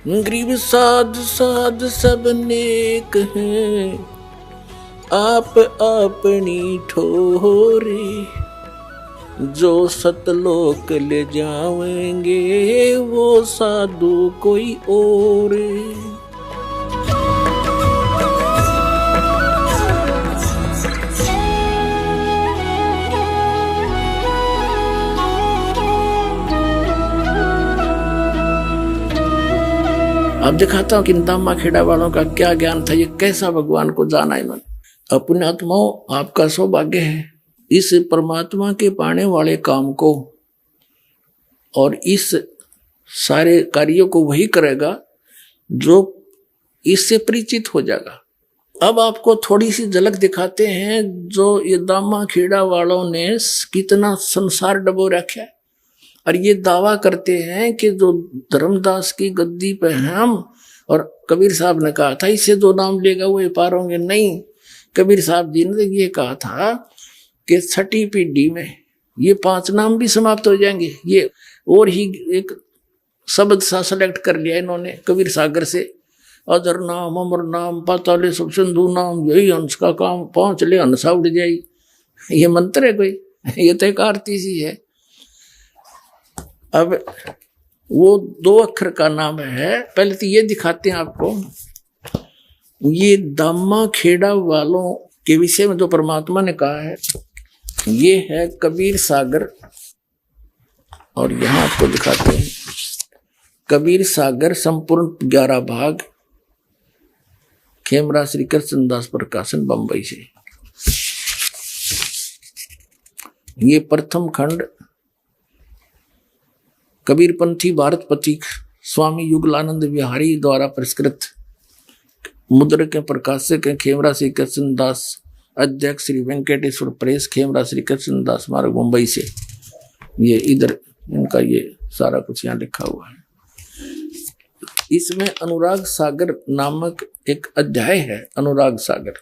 गरीब साध साध सब नेक हैं, आप अपनी ठोरे, जो सतलोक ले जाएंगे वो साधु कोई और। अब दिखाता हूं कि दामा खेड़ा वालों का क्या ज्ञान था, ये कैसा भगवान को जाना इन्होंने। अपने आत्माओं, आपका सौभाग्य है इस परमात्मा के पाने वाले काम को, और इस सारे कार्यों को वही करेगा जो इससे परिचित हो जाएगा। अब आपको थोड़ी सी झलक दिखाते हैं जो ये दामा खेड़ा वालों ने कितना संसार डबो रखा है, और ये दावा करते हैं कि जो धर्मदास की गद्दी पे हम, और कबीर साहब ने कहा था इससे जो नाम लेगा वो पार होंगे। नहीं, कबीर साहब जी ने ये कहा था कि छठी पीढ़ी में ये 5 नाम भी समाप्त हो जाएंगे। ये और ही एक शब्द सा सेलेक्ट कर लिया इन्होंने कबीर सागर से, अजर नाम, अमर नाम, पाताले सब सिंधु नाम, यही हंस का काम, 5 ले हंसा उड़ जाई। ये मंत्र है कोई? ये तो एक आरती सी है। अब वो 2 अक्षर का नाम है। पहले तो ये दिखाते हैं आपको, ये दामा खेड़ा वालों के विषय में जो परमात्मा ने कहा है, ये है कबीर सागर। और यहां आपको दिखाते हैं कबीर सागर संपूर्ण 11 भाग, खेमरा श्री कृष्णदास प्रकाशन बंबई से। ये प्रथम खंड कबीरपंथी भारत पथिक स्वामी युगलानंद विहारी द्वारा परिष्कृत मुद्रक के प्रकाशक खेमरा श्री कृष्णदास, अध्यक्ष श्री वेंकटेश्वर प्रेस, खेमरा श्री कृष्णदास मार्ग मुंबई से। ये इधर इनका ये सारा कुछ यहाँ लिखा हुआ है। इसमें अनुराग सागर नामक एक अध्याय है, अनुराग सागर,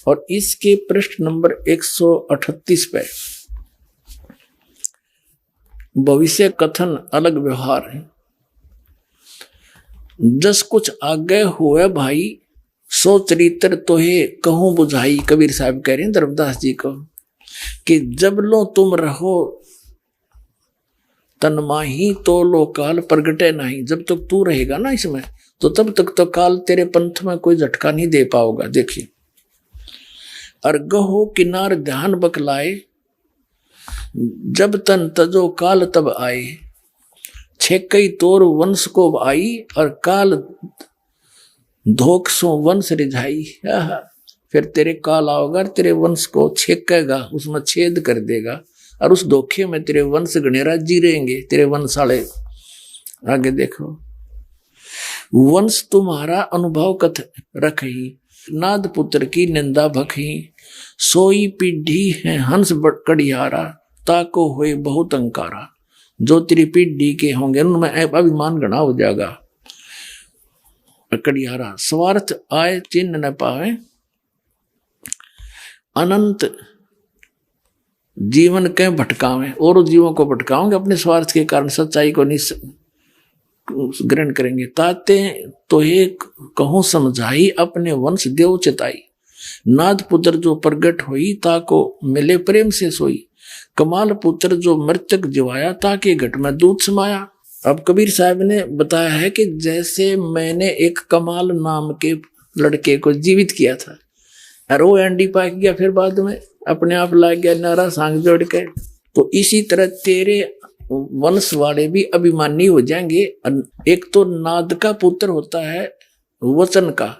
और इसके पृष्ठ नंबर 138 पे भविष्य कथन अलग व्यवहार है। जस कुछ आगे हुए भाई, सो चरित्र तोहे कहूं बुझाई। कबीर साहब कह रहे हैं धर्मदास जी को कि जब लो तुम रहो तन माही, तो लो काल प्रगटे नहीं। जब तक तू रहेगा ना इसमें, तो तब तक तो काल तेरे पंथ में कोई झटका नहीं दे पाओगा। देखिए, अर्गहो किनार ध्यान बकलाए, जब तन तजो काल तब आए। छेकई तोर वंश को आई, और काल धोख सो वंश रिझाई। फिर तेरे काल आओगा, तेरे वंश को छेकेगा, उसमें छेद कर देगा, और उस धोखे में तेरे वंश गणेरा जी रहेंगे, तेरे वंशाले। आगे देखो, वंश तुम्हारा अनुभव कथ रखही, नाद पुत्र की निंदा भखही। सोई पीढ़ी है हंस कड़ियारा, ताको हुए बहुत अंकारा। जो तेरी पीढ़ी के होंगे उनमें अभिमान घना हो जाएगा। कड़ियारा, स्वार्थ आए चिन्ह न पावे, अनंत जीवन के भटकावे। और जीवों को भटकाओगे अपने स्वार्थ के कारण, सच्चाई को नहीं ग्रहण करेंगे। ताते तो ये कहूं समझाई, अपने वंश देव चिताई। नाद पुत्र जो प्रगट हुई, ताको मिले प्रेम से सोई। कमाल पुत्र जो मृतक जिवाया, ताके घट में दूध समाया। अब कबीर साहब ने बताया है कि जैसे मैंने एक कमाल नाम के लड़के को जीवित किया था, और वो एंडी पाक गया, फिर बाद में अपने आप ला गया नारा सांग जोड़ के, तो इसी तरह तेरे वंश वाले भी अभिमानी हो जाएंगे। एक तो नाद का पुत्र होता है वचन का,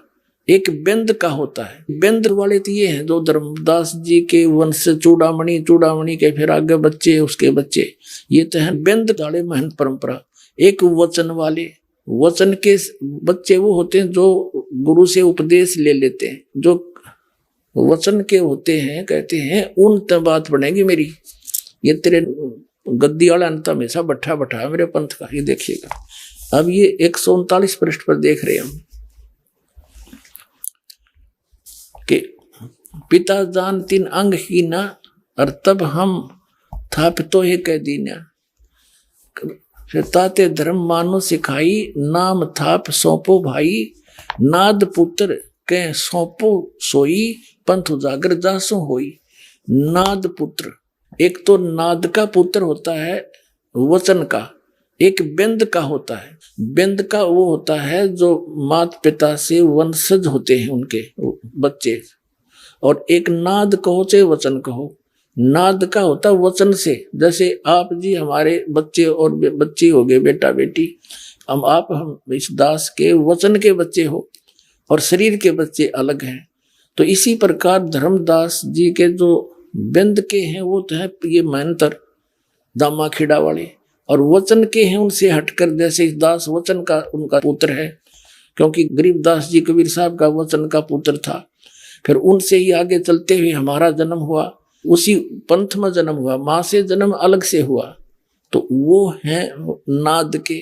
एक बेंद का होता है। बेंद वाले तो ये हैं जो धर्मदास जी के वंश से चूड़ामणि, चूड़ामणि के फिर आगे बच्चे, उसके बच्चे, ये तो है बेंद वाले महंत परंपरा। एक वचन वाले, वचन के बच्चे वो होते हैं जो गुरु से उपदेश ले लेते हैं, जो वचन के होते हैं, कहते हैं उन तब बात बनेगी मेरी। ये तेरे गद्दी वाला अंत हमेशा बैठा बैठा मेरे पंथ का। ये देखिएगा, अब ये 139 पृष्ठ पर देख रहे हैं हम कि पिता जान 3 अंग ही ना, और तब हम थापितो हे कह दीना। फिर ताते धर्म मानो सिखाई, नाम थाप सौंपो भाई, नाद पुत्र के सौंपो सोई, पंथ उजागर जासो होई। नाद पुत्र, एक तो नाद का पुत्र होता है वचन का, एक बिंद का होता है। बिंद का वो होता है जो माता पिता से वंशज होते हैं उनके बच्चे, और एक नाद कहो चाहे वचन कहो, नाद का होता वचन से। जैसे आप जी हमारे बच्चे और बच्ची हो गए, बेटा बेटी, हम इस दास के वचन के बच्चे हो और शरीर के बच्चे अलग हैं। तो इसी प्रकार धर्मदास जी के जो बिंद के हैं वो तो है ये महंतर दामा खेड़ा वाले, और वचन के हैं उनसे हटकर जैसे इस दास वचन का उनका पुत्र है, क्योंकि गरीबदास जी कबीर साहब का वचन का पुत्र था। फिर उनसे ही आगे चलते हुए हमारा जन्म हुआ, उसी पंथ में जन्म हुआ, माँ से जन्म अलग से हुआ, तो वो है नाद के।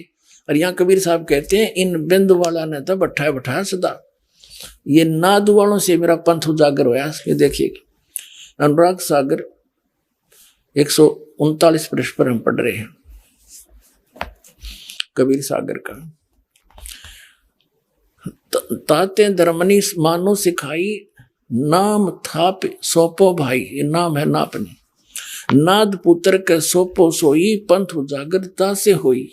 और यहाँ कबीर साहब कहते हैं इन बिंद वाला ने तो बैठाया बैठाया सदा, ये नाद वालों से मेरा पंथ उजागर होया। ये देखिए अनुराग सागर 139 पृष्ठ पर हम पढ़ रहे हैं कबीर सागर का। ताते धर्मनी मानो सिखाई, नाम थाप सौंपो भाई, ये नाम है नापनी, नाद पुत्र के सौंपो सोई, पंथ उजागरता से होई।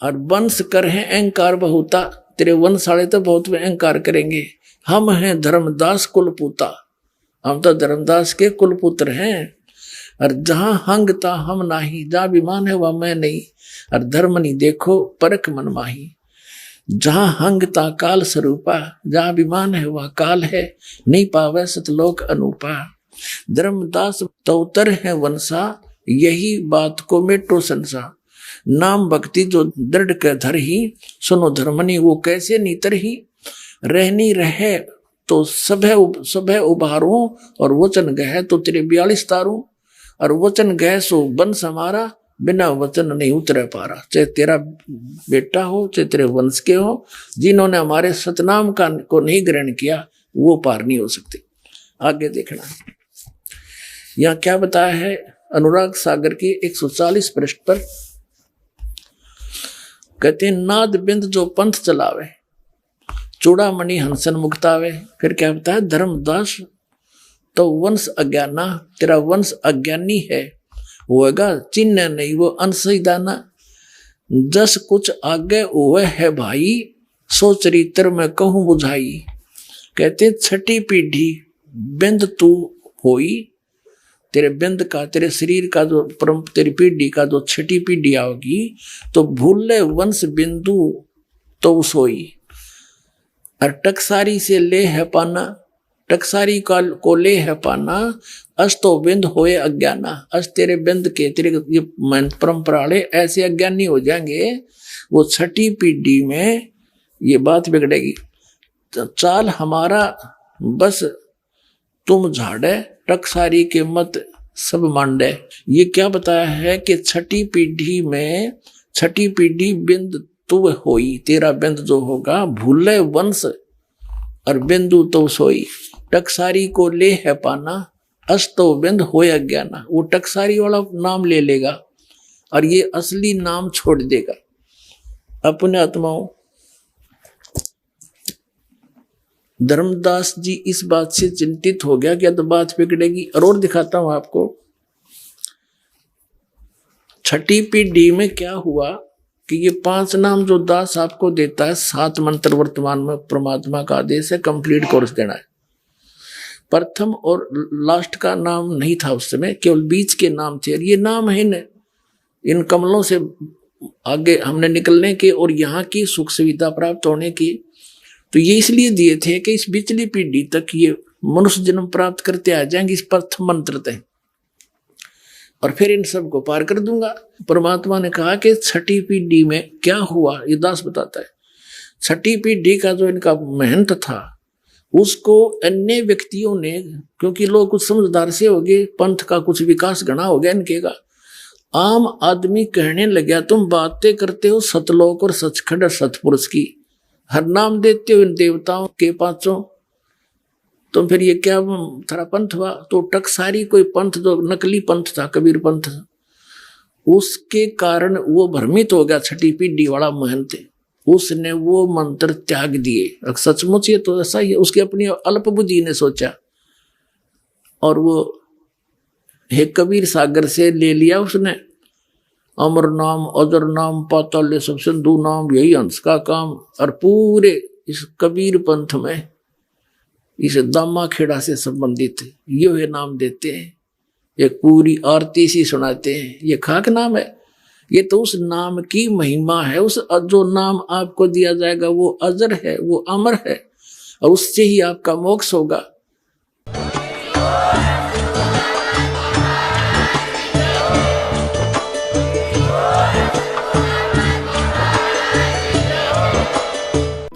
और वंश कर है अहंकार बहुता, तेरे वंश वाले तो बहुत अहंकार करेंगे। हम हैं धर्मदास कुलपुता, हम तो धर्मदास के कुलपुत्र हैं। और जहां हंगता हम नाही, जहां विमान है वह मैं नहीं, और धर्म नहीं देखो परख मन माही। जहां हंगता काल स्वरूपा, जहां विमान है वह काल है, नहीं पावे सतलोक अनूपा। धर्मदास तौतर है वंशा, यही बात को मेटो संसा। नाम भक्ति जो दृढ़ के धर ही, सुनो धर्मनी वो कैसे नीतर ही। रहनी रहे तो सभे उभारूं, और वचन गह तो तेरे 42 तारूं। और वचन गह सो वंश हमारा, बिना वचन नहीं उतरे पारा। चाहे तेरा बेटा हो चाहे तेरे वंश के हो, जिन्होंने हमारे सतनाम का को नहीं ग्रहण किया वो पार नहीं हो सकते। आगे देखना यहाँ क्या बताया है अनुराग सागर की 140 पृष्ठ पर। कहते नाद बिंद जो पंथ चलावे, चूड़ामणि हंसन मुक्तावे। फिर क्या बताया धर्मदास तो वंश अज्ञाना, तेरा वंश अज्ञानी है, होगा चिन्ह नहीं वो अंशदाना। जस कुछ आगे हुए है भाई, सो चरित्र में कहूं बुझाई। कहते छठी पीढ़ी बिंद तू होई, तेरे बिंद का तेरे शरीर का जो तेरी पीढ़ी का जो छठी पीढ़ी आओगी, तो भूले वंश बिंदु तो सोई। और टकसारी से ले है पाना, टकसारी को ले है पाना, अस तो बिंद होए अज्ञाना। अस तेरे बिंद के तेरे ये परंपरा वाले ऐसे अज्ञानी हो जाएंगे, वो छठी पीढ़ी में ये बात बिगड़ेगी। चाल हमारा बस तुम झाड़े, टकसारी के मत सब मांडे। ये क्या बताया है कि छठी पीढ़ी में, छठी पीढ़ी बिंद तू होई, तेरा बिंद जो होगा भूले वंश और बिंदु तो सोई। टकसारी को ले है पाना, अस्तो बिंद होए अज्ञाना। वो टकसारी वाला नाम ले लेगा और ये असली नाम छोड़ देगा। अपने आत्माओं धर्मदास जी इस बात से चिंतित हो गया कि तो बात बिगड़ेगी। और दिखाता हूं आपको छठी पीढ़ी में क्या हुआ कि ये 5 नाम जो दास आपको देता है, 7 मंत्र वर्तमान में परमात्मा का आदेश है, कंप्लीट कोर्स देना है। प्रथम और लास्ट का नाम नहीं था उस समय, केवल बीच के नाम थे। ये नाम है इन कमलों से आगे हमने निकलने के और यहाँ की सुख सुविधा प्राप्त होने की। तो ये इसलिए दिए थे कि इस बिचली पीढ़ी तक ये मनुष्य जन्म प्राप्त करते आ जाएंगे इस प्रथम मंत्र तक, और फिर इन सब को पार कर दूंगा। परमात्मा ने कहा कि छठी पीढ़ी में क्या हुआ, ये दास बताता है। छठी पीढ़ी का जो इनका महंत था, उसको अन्य व्यक्तियों ने, क्योंकि लोग कुछ समझदार से हो गए, पंथ का कुछ विकास घना हो गया इनके का, आम आदमी कहने लगा तुम बातें करते हो सतलोक और सचखंड और सतपुरुष की, हर नाम देते हो इन देवताओं के 5, तो फिर ये क्या थारा पंथ हुआ। तो टकसारी कोई पंथ जो नकली पंथ था, कबीर पंथ, उसके कारण वो भ्रमित हो गया, छठी पीढ़ी वाला महंत, उसने वो मंत्र त्याग दिए। सचमुच ये तो ऐसा ही है, उसकी अपनी अल्प बुद्धि ने सोचा और वो हे कबीर सागर से ले लिया उसने, अमर नाम, अजर नाम, पाताल सब सिंधु नाम, यही हंस का काम। और पूरे इस कबीर पंथ में इस दामा खेड़ा से संबंधित ये नाम देते हैं, एक पूरी आरती सी सुनाते हैं। ये खाक नाम है, ये तो उस नाम की महिमा है। उस जो नाम आपको दिया जाएगा वो अजर है, वो अमर है, और उससे ही आपका मोक्ष होगा।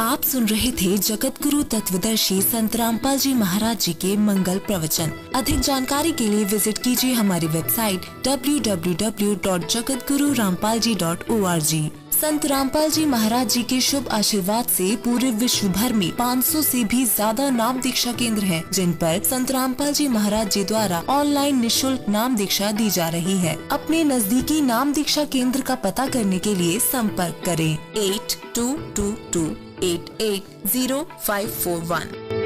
आप सुन रहे थे जगत गुरु तत्वदर्शी संत रामपाल जी महाराज जी के मंगल प्रवचन। अधिक जानकारी के लिए विजिट कीजिए हमारी वेबसाइट www.jagatgururampalji.org। संत रामपाल जी महाराज जी के शुभ आशीर्वाद से पूरे विश्व भर में 500 से भी ज्यादा नाम दीक्षा केंद्र हैं, जिन पर संत रामपाल जी महाराज जी द्वारा ऑनलाइन निशुल्क नाम दीक्षा दी जा रही है। अपने नजदीकी नाम दीक्षा केंद्र का पता करने के लिए संपर्क करें 8222880541।